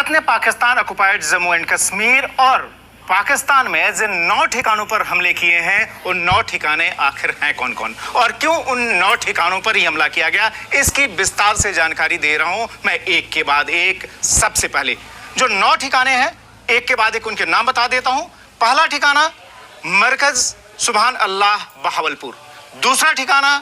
भारत ने Pakistan occupied Jammu and Kashmir और पाकिस्तान में जिन 9 ठिकानों पर हमले किए हैं उन 9 ठिकाने आखिर हैं कौन कौन और क्यों उन 9 ठिकानों पर ही हमला किया गया, इसकी विस्तार से जानकारी दे रहा हूं मैं एक के बाद एक। सबसे पहले जो 9 ठिकाने हैं एक के बाद एक उनके नाम बता देता हूं। पहला ठिकाना मरकज सुभान अल्लाह बहावलपुर, दूसरा ठिकाना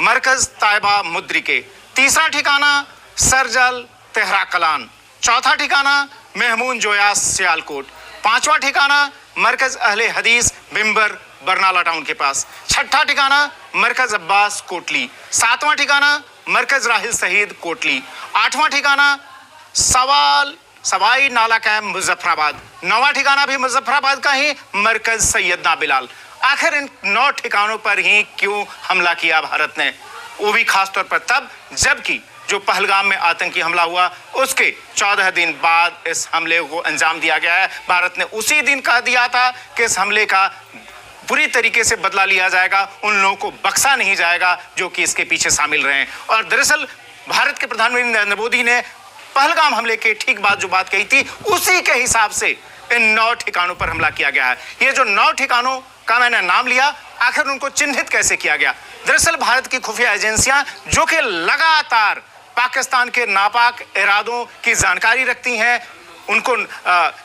मरकज ताइबा मुद्रिके, तीसरा ठिकाना सरजल तेहरा कलान, चौथा ठिकाना महमून जोया सियालकोट, पांचवा ठिकाना मरकज अहले हदीस बिम्बर बरनाला टाउन के पास, छठा ठिकाना मरकज अब्बास कोटली, सातवां ठिकाना मरकज राहिल शहीद कोटली, आठवां ठिकाना सवाई नाला कैंप मुजफ्फराबाद, नौवां ठिकाना भी मुजफ्फराबाद का ही मरकज सैयदना बिलाल। आखिर इन 9 ठिकानों पर ही क्यों हमला किया भारत ने, वो भी खासतौर पर तब जबकि जो पहलगाम में आतंकी हमला हुआ उसके 14 दिन बाद इस हमले को अंजाम दिया गया है। भारत ने उसी दिन कह दिया था कि इस हमले का पूरी तरीके से बदला लिया जाएगा, उन लोगों को बख्शा नहीं जाएगा जो कि इसके पीछे शामिल रहे हैं। और दरअसल भारत के प्रधानमंत्री नरेंद्र मोदी ने पहलगाम हमले के ठीक बाद जो बात कही थी उसी के हिसाब से इन 9 ठिकानों पर हमला किया गया है। ये जो 9 ठिकानों का मैंने नाम लिया, आखिर उनको चिन्हित कैसे किया गया। दरअसल भारत की खुफिया एजेंसियां जो कि लगातार पाकिस्तान के नापाक इरादों की जानकारी रखती हैं, उनको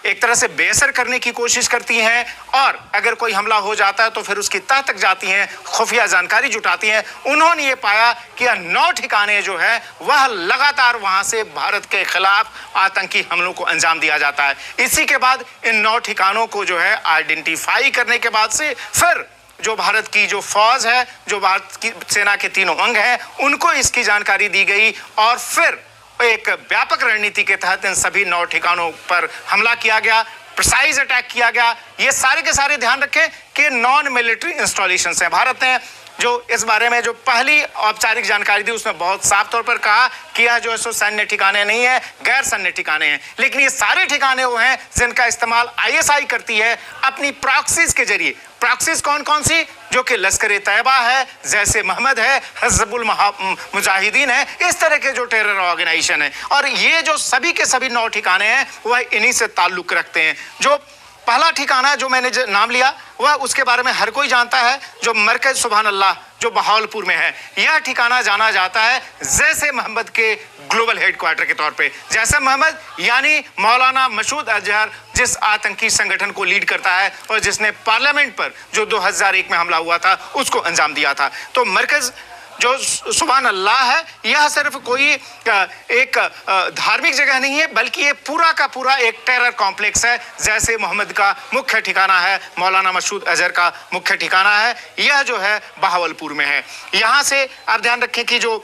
एक तरह से बेअसर करने की कोशिश करती हैं और अगर कोई हमला हो जाता है तो फिर उसकी तह तक जाती हैं, खुफिया जानकारी जुटाती हैं। उन्होंने ये पाया कि 9 ठिकाने जो है वह लगातार वहां से भारत के खिलाफ आतंकी हमलों को अंजाम दिया जाता है। इसी के बाद इन 9 ठिकानों को जो है आइडेंटिफाई करने के बाद से फिर जो भारत की जो फौज है, जो भारत की सेना के तीनों अंग हैं, उनको इसकी जानकारी दी गई और फिर एक व्यापक रणनीति के तहत इन सभी 9 ठिकानों पर हमला किया गया, प्रिसाइज अटैक किया गया। ये सारे के सारे ध्यान रखें कि नॉन मिलिट्री इंस्टॉलेशंस हैं। भारत ने जो इस बारे में जो पहली औपचारिक जानकारी दी उसमें बहुत साफ तौर पर कहा कि यह जो है सो सैन्य ठिकाने नहीं है, गैर सैन्य ठिकाने हैं। लेकिन ये सारे ठिकाने वो हैं जिनका इस्तेमाल आईएसआई करती है अपनी प्रॉक्सीज के जरिए। प्रॉक्सीज कौन कौन सी? जो कि लश्कर तैयबा है, जैसे मोहम्मद है, हिज़्बुल मुजाहिदीन है, इस तरह के जो टेरर ऑर्गेनाइजेशन है। और ये जो सभी के सभी 9 ठिकाने हैं वह इन्हीं से ताल्लुक रखते हैं। जो पहला ठिकाना जो मैंने नाम लिया वह उसके बारे में हर कोई जानता है, जो मरकज सुभान अल्लाह जो बहावलपुर में है। यह ठिकाना जाना जाता है जैसे मोहम्मद के ग्लोबल हेडक्वार्टर के तौर पे। जैसे मोहम्मद यानी मौलाना मसूद अजहर जिस आतंकी संगठन को लीड करता है और जिसने पार्लियामेंट पर जो 2001 में हमला हुआ था उसको अंजाम दिया था। तो मरकज जो सुभान अल्लाह है यह सिर्फ कोई एक धार्मिक जगह नहीं है, बल्कि ये पूरा का पूरा एक टेरर कॉम्प्लेक्स है। जैसे मोहम्मद का मुख्य ठिकाना है, मौलाना मसूद अजहर का मुख्य ठिकाना है, यह जो है बहावलपुर में है। यहाँ से आप ध्यान रखें कि जो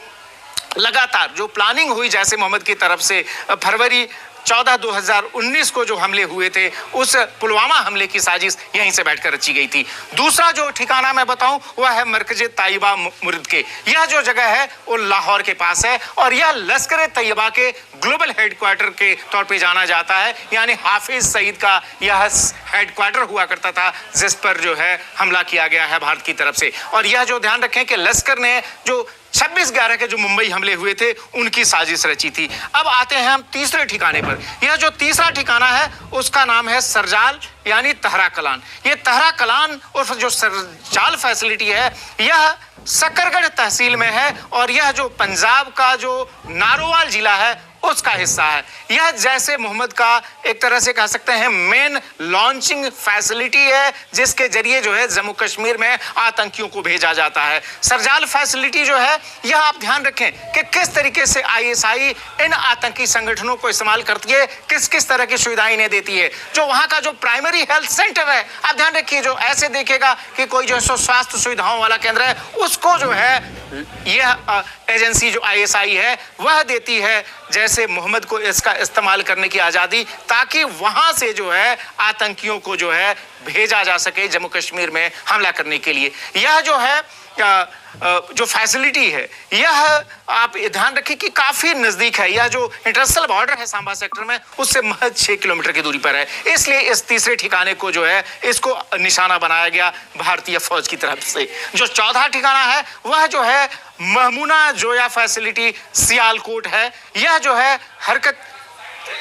लगातार जो प्लानिंग हुई जैसे मोहम्मद की तरफ से फरवरी 14, 2019 को जो हमले हुए थे उस पुलवामा हमले की साजिश यहीं से बैठकर रची गई थी। दूसरा जो ठिकाना मैं बताऊं वह है मरकज ताइबा मुद्रिके। यह जो जगह है वो लाहौर के पास है और यह लश्कर तैयबा के ग्लोबल हेडक्वार्टर के तौर पे जाना जाता है, यानी हाफिज सईद का यह हेडक्वार्टर हुआ करता था जिस पर जो है हमला किया गया है भारत की तरफ से। और यह जो ध्यान रखें कि लश्कर ने जो 26/11 के जो मुंबई हमले हुए थे उनकी साजिश रची थी। अब आते हैं हम तीसरे ठिकाने पर। यह जो तीसरा ठिकाना है उसका नाम है सरजाल यानी तहरा कलान। ये तहरा कलान उर्फ जो सरजाल फैसिलिटी है यह सकरगढ़ तहसील में है और यह जो पंजाब का जो नारोवाल जिला है उसका हिस्सा है। यह जैसे मोहम्मद का एक तरह से कह सकते हैं मेन लॉन्चिंग फैसिलिटी है जिसके जरिए जो है जम्मू कश्मीर में आतंकियों को भेजा जाता है। सरजाल फैसिलिटी जो है यह आप ध्यान रखें कि किस तरीके से आईएसआई इन आतंकी संगठनों को इस्तेमाल करती है, किस किस तरह की सुविधाएं इन्हें देती है। जो वहां का जो प्राइमरी हेल्थ सेंटर है आप ध्यान रखिए, जो ऐसे देखेगा कि कोई जो है स्वास्थ्य सुविधाओं वाला केंद्र है उसको जो है यह एजेंसी जो आईएसआई है वह देती है जैसे मोहम्मद को इसका इस्तेमाल करने की आज़ादी, ताकि वहां से जो है आतंकियों को जो है भेजा जा सके जम्मू कश्मीर में हमला करने के लिए। यह जो है जो फैसिलिटी है यह आप ध्यान रखें कि काफ़ी नज़दीक है। यह जो इंटरनेशनल बॉर्डर है सांबा सेक्टर में उससे महज 6 किलोमीटर की दूरी पर है। इसलिए इस तीसरे ठिकाने को जो है इसको निशाना बनाया गया भारतीय फौज की तरफ से। जो चौथा ठिकाना है वह जो है महमूना जोया फैसिलिटी सियालकोट है। यह जो है हरकत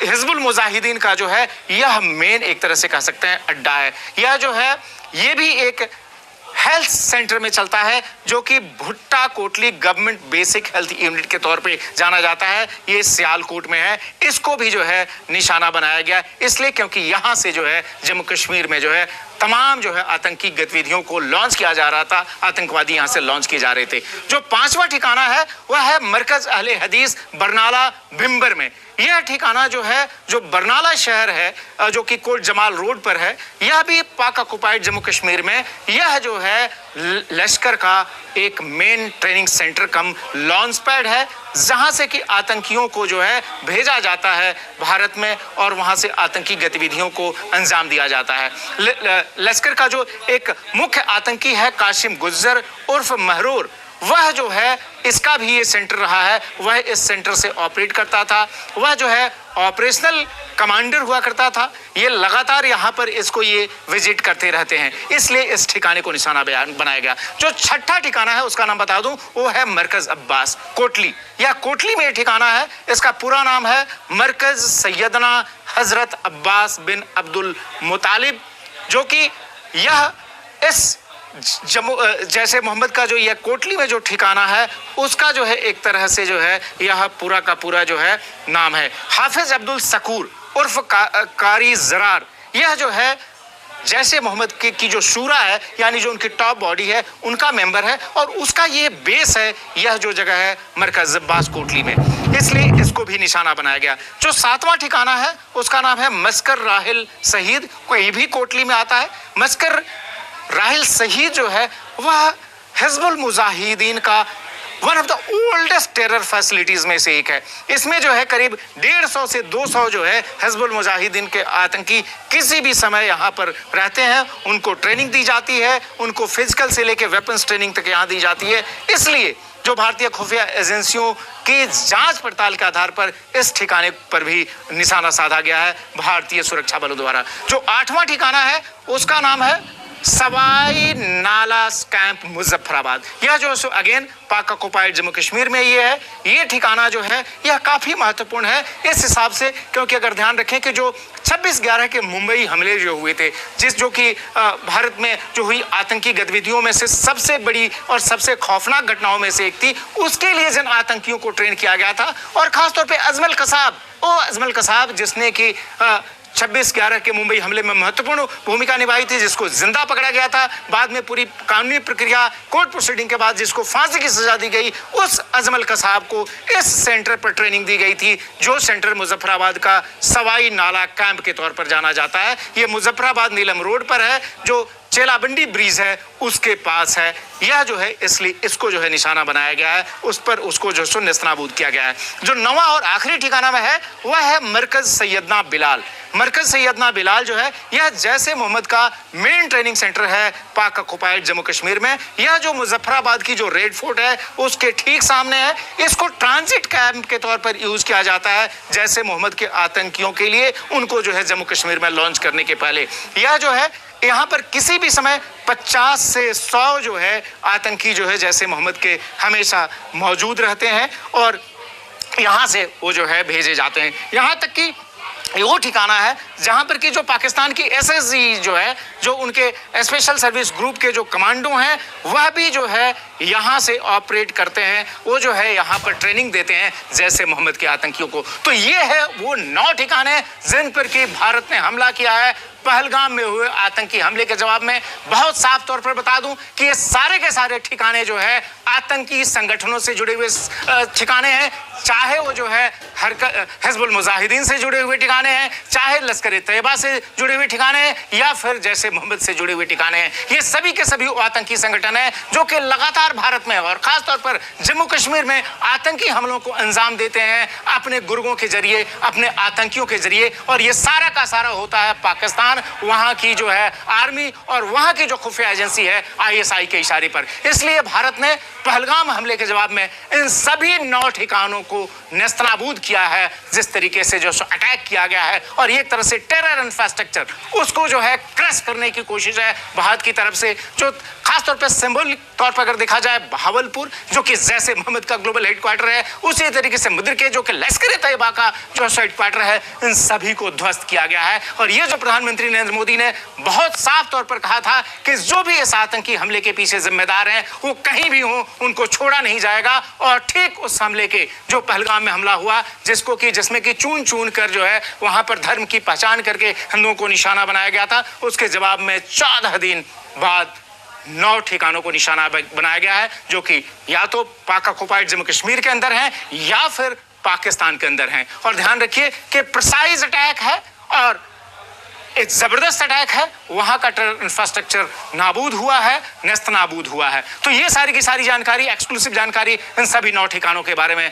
हिजबुल मुजाहिदीन का जो है यह मेन एक तरह से कह सकते हैं अड्डा है। यह जो है ये भी एक हेल्थ सेंटर में चलता है जो कि भुट्टा Kotli government basic health unit के तौर पे जाना जाता है। ये सियालकोट में है। इसको भी जो है निशाना बनाया गया इसलिए क्योंकि यहाँ से जो है जम्मू कश्मीर में जो है तमाम जो है आतंकी गतिविधियों को लॉन्च किया जा रहा था। आतंकवादी यहाँ से लॉन्च किए जा रहे थे। जो 5वां ठिकाना है वह है मरकज अहले हदीस बरनाला भिम्बर में। यह ठिकाना जो है जो बरनाला शहर है जो कि कोट जमाल रोड पर है, यह भी पाक ऑक्युपाइड जम्मू कश्मीर में यह जो है लश्कर का एक मेन ट्रेनिंग सेंटर कम लॉन्च पैड है जहां से कि आतंकियों को जो है भेजा जाता है भारत में और वहां से आतंकी गतिविधियों को अंजाम दिया जाता है। लश्कर का जो एक मुख्य आतंकी है कासिम गुज्जर उर्फ महरूर, वह जो है इसका भी ये सेंटर रहा है। वह इस सेंटर से ऑपरेट करता था। वह जो है ऑपरेशनल कमांडर हुआ करता था। ये लगातार यहाँ पर इसको ये विजिट करते रहते हैं इसलिए इस ठिकाने को निशाना बनाया गया। जो 6ठा ठिकाना है उसका नाम बता दूं वो है मरकज अब्बास कोटली। यह कोटली में ठिकाना है। इसका पूरा नाम है मरकज सैयदना हजरत अब्बास बिन अब्दुल मुतालिब, जो कि यह इस जम्मू जैसे मोहम्मद का जो यह कोटली में जो ठिकाना है उसका जो है एक तरह से जो है यह पूरा का पूरा जो है नाम है। हाफिज अब्दुल सकूर उर्फ कारी जरार, यह जो है जैसे मोहम्मद की जो शूरा है यानी जो उनकी टॉप बॉडी है उनका मेंबर है और उसका ये बेस है यह जो जगह है मरकज अब्बास कोटली में, इसलिए इसको भी निशाना बनाया गया। जो 7वां ठिकाना है उसका नाम है मस्कर राहिल शहीद, कोई भी कोटली में आता है। मस्कर राहिल शहीद जो है वह हिजबुल मुजाहिदीन का one of the oldest terror facilities में से एक है। इसमें जो है करीब 150 से 200 जो है हिजबुल मुजाहिदीन के आतंकी किसी भी समय यहाँ पर रहते हैं। उनको ट्रेनिंग दी जाती है, उनको फिजिकल से लेकर वेपन्स ट्रेनिंग तक यहाँ दी जाती है। इसलिए जो भारतीय खुफिया एजेंसियों की जांच पड़ताल के आधार पर इस ठिकाने पर भी निशाना साधा गया है भारतीय सुरक्षा बलों द्वारा। जो 8वां ठिकाना है उसका नाम है सवाई नाला कैंप मुजफ्फराबाद। यह जो अगेन पाक ऑक्युपाइड जम्मू कश्मीर में ये है। ये ठिकाना जो है यह काफ़ी महत्वपूर्ण है इस हिसाब से क्योंकि अगर ध्यान रखें कि जो 26/11 के मुंबई हमले जो हुए थे जो कि भारत में जो हुई आतंकी गतिविधियों में से सबसे बड़ी और सबसे खौफनाक घटनाओं में से एक थी, उसके लिए जिन आतंकियों को ट्रेन किया गया था और ख़ासतौर पर अजमल कसाब जिसने कि 26/11 के मुंबई हमले में महत्वपूर्ण भूमिका निभाई थी, जिसको जिंदा पकड़ा गया था, बाद में पूरी कानूनी प्रक्रिया कोर्ट प्रोसीडिंग के बाद जिसको फांसी की सजा दी गई, उस अजमल कसाब को इस सेंटर पर ट्रेनिंग दी गई थी जो सेंटर मुजफ्फराबाद का सवाई नाला कैंप के तौर पर जाना जाता है। ये मुजफ्फराबाद नीलम रोड पर है जो चेलाबंडी ब्रिज है उसके पास है। यह जो है इसलिए इसको जो है निशाना बनाया गया है, उस पर उसको जो सो नेस्तनाबूद किया गया है। जो 9वां और आखिरी ठिकाना में है वह है मरकज सैयदना बिलाल। मरकज सैयदना बिलाल जो है यह जैसे मोहम्मद का मेन ट्रेनिंग सेंटर है पाक ऑक्युपाइड जम्मू कश्मीर में। यह जो मुजफ्फराबाद की जो रेड फोर्ट है उसके ठीक सामने है। इसको ट्रांजिट कैंप के तौर पर यूज किया जाता है जैसे मोहम्मद के आतंकियों के लिए उनको जो है जम्मू कश्मीर में लॉन्च करने के पहले। यह जो है यहाँ पर किसी भी समय 50 से 100 जो है आतंकी जो है जैसे मोहम्मद के हमेशा मौजूद रहते हैं और यहाँ से वो जो है भेजे जाते हैं। यहाँ तक कि वो ठिकाना है जहाँ पर कि जो पाकिस्तान की SSG जो है जो उनके स्पेशल सर्विस ग्रुप के जो कमांडो हैं वह भी जो है यहाँ से ऑपरेट करते हैं। वो जो है यहाँ पर ट्रेनिंग देते हैं जैसे मोहम्मद के आतंकियों को। तो ये है वो 9 ठिकाने जिन पर कि भारत ने हमला किया है। पहलगाम में हुए आतंकी हमले के जवाब में बहुत साफ तौर पर बता दूं कि ये सारे के सारे ठिकाने जो है आतंकी संगठनों से जुड़े हुए ठिकाने हैं, चाहे वो जो है हिजबुल मुजाहिदीन से जुड़े हुए ठिकाने हैं, चाहे लश्कर तैयबा से जुड़े हुए ठिकाने हैं या फिर जैसे मोहम्मद से जुड़े हुए ठिकाने हैं। ये सभी के सभी आतंकी संगठन हैं जो कि लगातार भारत में और खासतौर पर जम्मू कश्मीर में आतंकी हमलों को अंजाम देते हैं अपने गुर्गों के जरिए, अपने आतंकियों के जरिए। और ये सारा का सारा होता है पाकिस्तान, वहां की जो है आर्मी और वहां की जो खुफिया एजेंसी है ISI के इशारे पर। इसलिए भारत ने पहलगाम हमले के जवाब में इन सभी 9 ठिकानों को नेस्तनाबूद किया है जिस तरीके से जो अटैक किया गया है। और एक तरह से टेरर इंफ्रास्ट्रक्चर उसको जो है क्रश करने की कोशिश है भारत की तरफ से, जो खासतौर पर सिंबॉलिक तौर पर अगर देखा देखा जाए बहावलपुर जो कि जैश ए मोहम्मद का ग्लोबल हेडक्वार्टर है, उसी तरीके से मुद्रिके जो कि लश्कर तैयबा का जो हेडक्वार्टर है, इन सभी को ध्वस्त किया गया है। और ये जो प्रधानमंत्री नरेंद्र मोदी ने बहुत साफ तौर पर कहा था कि जो भी इस आतंकी हमले के पीछे जिम्मेदार हैं वो कहीं भी हो, उनको छोड़ा नहीं जाएगा। और ठीक उस हमले के जो पहलगाम में हमला हुआ, जिसमें कि चून चून कर जो है वहां पर धर्म की पहचान करके हिंदुओं को निशाना बनाया गया था, उसके जवाब में 14 दिन बाद 9 ठिकानों को निशाना बनाया गया है, जो कि या तो पाक ऑक्युपाइड जम्मू कश्मीर के अंदर हैं या फिर पाकिस्तान के अंदर हैं। और ध्यान रखिए कि प्रिसाइज अटैक है और एक जबरदस्त अटैक है, वहां का इंफ्रास्ट्रक्चर नाबूद हुआ है, नेस्त नाबूद हुआ है। तो ये सारी की सारी जानकारी, एक्सक्लूसिव जानकारी इन सभी 9 ठिकानों के बारे में